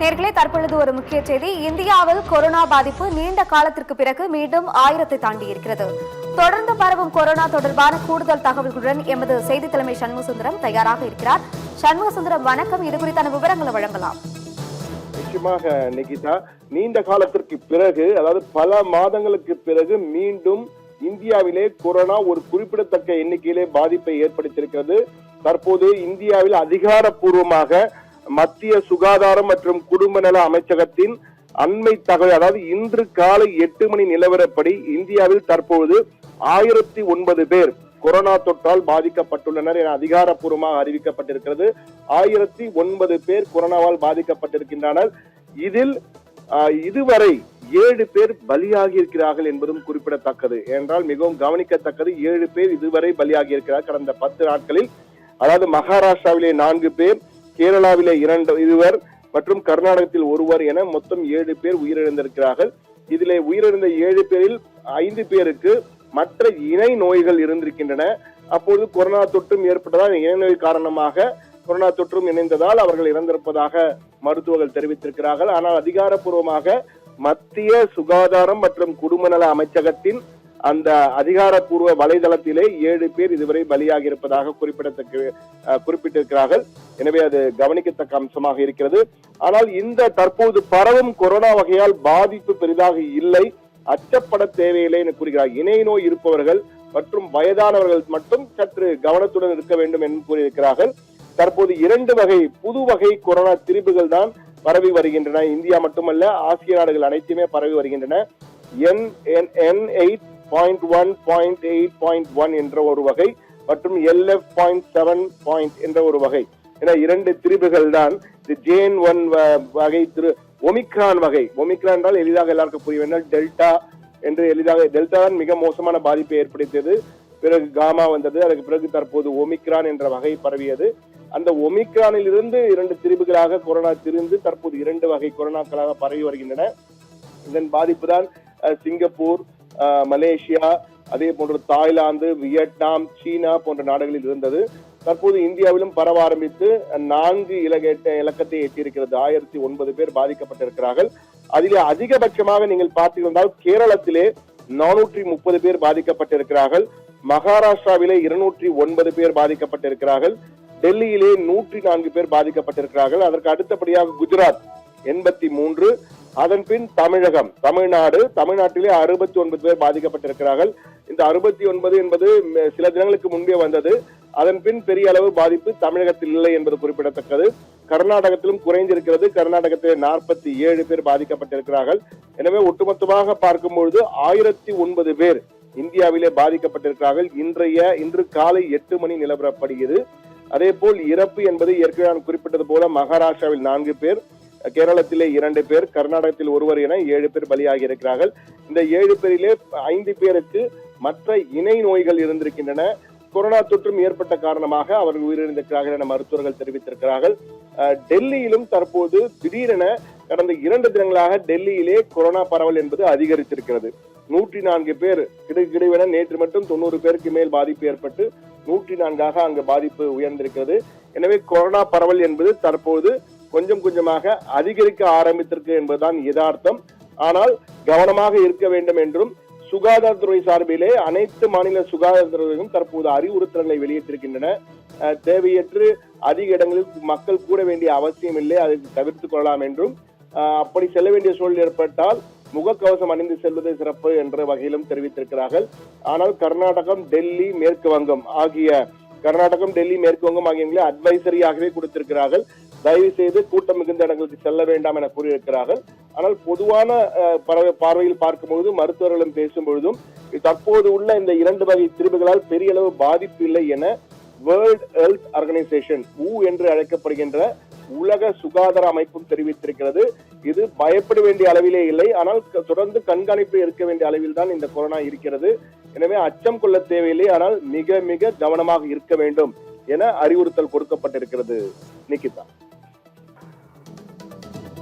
நேர்களே, தற்பொழுது ஒரு முக்கிய செய்தி. இந்தியாவில் கொரோனா பாதிப்பு நீண்ட காலத்திற்கு பிறகு மீண்டும் 1000-ஐ தாண்டி இருக்கிறது. தொடர்ந்து பரவும் கொரோனா தொடர்பான கூடுதல் தகவல்களுடன் எமது செய்தி தலைமை சண்முகசுந்தரம் தயாராக இருக்கிறார். சண்முகசுந்தரம், வணக்கம். இது குறித்தான விவரங்களை வழங்கலாம். நிச்சயமாக நிகிதா, நீண்ட காலத்திற்கு பிறகு, அதாவது பல மாதங்களுக்கு பிறகு மீண்டும் இந்தியாவிலே கொரோனா ஒரு குறிப்பிடத்தக்க எண்ணிக்கையிலே பாதிப்பை ஏற்படுத்தியிருக்கிறது. தற்போது இந்தியாவில் அதிகாரப்பூர்வமாக மத்திய சுகாதாரம் மற்றும் குடும்ப நல அமைச்சகத்தின் அண்மை தகவல், அதாவது இன்று காலை 8 மணி நிலவரப்படி இந்தியாவில் தற்போது 1009 பேர் கொரோனா தொற்றால் பாதிக்கப்பட்டுள்ளனர் என அதிகாரப்பூர்வமாக அறிவிக்கப்பட்டிருக்கிறது. 1009 பேர் கொரோனாவால் பாதிக்கப்பட்டிருக்கின்றனர். இதில் இதுவரை 7 பேர் பலியாகி இருக்கிறார்கள் என்பதும் குறிப்பிடத்தக்கது. என்றால் மிகவும் கவனிக்கத்தக்கது, 7 பேர் இதுவரை பலியாகி இருக்கிறார் கடந்த 10 நாட்களில். அதாவது மகாராஷ்டிராவிலே 4 பேர், கேரளாவிலே 2 மற்றும் கர்நாடகத்தில் 1 என மொத்தம் 7 பேர் உயிரிழந்திருக்கிறார்கள். இதிலே உயிரிழந்த 7 பேரில் 5 பேருக்கு மற்ற இணை நோய்கள் இருந்திருக்கின்றன. அப்போது கொரோனா தொற்றும் ஏற்பட்டதால் இணை நோய் காரணமாக கொரோனா தொற்றும் இணைந்ததால் அவர்கள் இறந்திருப்பதாக மருத்துவர்கள் தெரிவித்திருக்கிறார்கள். ஆனால் அதிகாரப்பூர்வமாக மத்திய சுகாதாரம் மற்றும் குடும்ப நல அமைச்சகத்தின் அந்த அதிகாரப்பூர்வ வலைதளத்திலே 7 பேர் இதுவரை பலியாகி இருப்பதாக குறிப்பிட்டிருக்கிறார்கள். எனவே அது கவனிக்கத்தக்க அம்சமாக இருக்கிறது. ஆனால் இந்த தற்போது பரவும் கொரோனா வகையால் பாதிப்பு பெரிதாக இல்லை, அச்சப்பட தேவையில்லை என கூறுகிறார். இணை நோய் இருப்பவர்கள் மற்றும் வயதானவர்கள் மட்டும் சற்று கவனத்துடன் இருக்க வேண்டும் என்று கூறியிருக்கிறார்கள். தற்போது 2 வகை புது வகை கொரோனா திரிபுகள் தான் பரவி வருகின்றன. இந்தியா மட்டுமல்ல, ஆசிய நாடுகள் அனைத்துமே பரவி வருகின்றன. N8.1.8.1 என்ற ஒரு வகை மற்றும் LF.7 என்ற ஒரு வகை என 2 திரிபுகள் தான். JN1 வகை, ஒமிக்ரான் வகை. ஒமிக்ரான் என்றால் எளிதாக எல்லாருக்கும் புரிய வேண்டும். டெல்டா என்று எளிதாக, டெல்டா தான் மிக மோசமான பாதிப்பை ஏற்படுத்தியது. பிறகு காமா வந்தது. அதற்கு பிறகு தற்போது ஒமிக்ரான் என்ற வகை பரவியது. அந்த ஒமிக்ரானில் இருந்து 2 திரிபுகளாக கொரோனா திரிந்து தற்போது 2 வகை கொரோனாக்களாக பரவி வருகின்றன. இதன் பாதிப்பு தான் சிங்கப்பூர், மலேசியா, அதே போன்று தாய்லாந்து, வியட்நாம், சீனா போன்ற நாடுகளில் இருந்தது. தற்போது இந்தியாவிலும் பரவ ஆரம்பித்து 4 இலக்கத்தை எட்டியிருக்கிறது. 1009 பேர் பாதிக்கப்பட்டிருக்கிறார்கள். அதிலே அதிகபட்சமாக நீங்கள் பார்த்தீர்கள் கேரளத்திலே 430 பேர் பாதிக்கப்பட்டிருக்கிறார்கள். மகாராஷ்டிராவிலே 209 பேர் பாதிக்கப்பட்டிருக்கிறார்கள். டெல்லியிலே 104 பேர் பாதிக்கப்பட்டிருக்கிறார்கள். அதற்கு அடுத்தபடியாக குஜராத் 83, அதன் பின் தமிழ்நாட்டிலே 69 பேர் பாதிக்கப்பட்டிருக்கிறார்கள். இந்த 69 என்பது சில தினங்களுக்கு முன்பே வந்தது. அதன் பின் பெரிய அளவு பாதிப்பு தமிழகத்தில் இல்லை என்பது குறிப்பிடத்தக்கது. கர்நாடகத்திலும் குறைந்திருக்கிறது. கர்நாடகத்திலே 47 பேர் பாதிக்கப்பட்டிருக்கிறார்கள். எனவே ஒட்டுமொத்தமாக பார்க்கும்பொழுது 1009 பேர் இந்தியாவிலே பாதிக்கப்பட்டிருக்கிறார்கள். இன்று காலை 8 மணி நிலவரப்படுகிறது. அதே போல் இறப்பு என்பது ஏற்கனவே நான் குறிப்பிட்டது போல மகாராஷ்டிராவில் 4 பேர், கேரளத்திலே 2 பேர், கர்நாடகத்தில் 1 என 7 பேர் பலியாகி இருக்கிறார்கள். இந்த 7 பேரிலே 5 பேருக்கு மற்ற இணை நோய்கள் இருந்திருக்கின்றன. கொரோனா தொற்றும் ஏற்பட்ட காரணமாக அவர்கள் உயிரிழந்திருக்கிறார்கள் என மருத்துவர்கள் தெரிவித்திருக்கிறார்கள். டெல்லியிலும் தற்போது திடீரென கடந்த 2 தினங்களாக டெல்லியிலே கொரோனா பரவல் என்பது அதிகரித்திருக்கிறது. 104 பேர் கிடைவென நேற்று மட்டும் 90 பேருக்கு மேல் பாதிப்பு ஏற்பட்டு 104ஆக அங்கு பாதிப்பு உயர்ந்திருக்கிறது. எனவே கொரோனா பரவல் என்பது தற்போது கொஞ்சம் கொஞ்சமாக அதிகரிக்க ஆரம்பித்திருக்கு என்பதுதான் யதார்த்தம். ஆனால் கவனமாக இருக்க வேண்டும் என்றும் சுகாதாரத்துறை சார்பிலே அனைத்து மாநில சுகாதாரத்துறையும் தற்போது அறிவுறுத்தல்களை வெளியிட்டிருக்கின்றன. தேவையற்று அதிக இடங்களில் மக்கள் கூட வேண்டிய அவசியம் இல்லை, அதை தவிர்த்துக் கொள்ளலாம் என்றும், அப்படி செல்ல வேண்டிய சூழல் ஏற்பட்டால் முகக்கவசம் அணிந்து செல்வது சிறப்பு என்ற வகையிலும் தெரிவித்திருக்கிறார்கள். ஆனால் கர்நாடகம், டெல்லி, மேற்கு வங்கம் ஆகிய அட்வைசரியாகவே கொடுத்திருக்கிறார்கள். தயவு செய்து கூட்டம் மிகுந்த இடங்களுக்கு செல்ல வேண்டாம் என கூறியிருக்கிறார்கள். ஆனால் பொதுவான பார்வையில் பார்க்கும்போது மருத்துவர்களும் பேசும்பொழுதும் தற்போது உள்ள இந்த 2 வகை திரிபுகளால் பெரிய அளவு பாதிப்பு இல்லை என வேர்ல்ட் ஹெல்த் ஆர்கனைசேஷன் என்று அழைக்கப்படுகின்ற உலக சுகாதார அமைப்பும் தெரிவித்திருக்கிறது. இது பயப்பட வேண்டிய அளவிலே இல்லை, ஆனால் தொடர்ந்து கண்காணிப்பு இருக்க வேண்டிய அளவில் தான் இந்த கொரோனா இருக்கிறது. எனவே அச்சம் கொள்ள தேவையில்லை, ஆனால் மிக மிக கவனமாக இருக்க வேண்டும் என அறிவுறுத்தல் கொடுக்கப்பட்டிருக்கிறது. நிகிதா.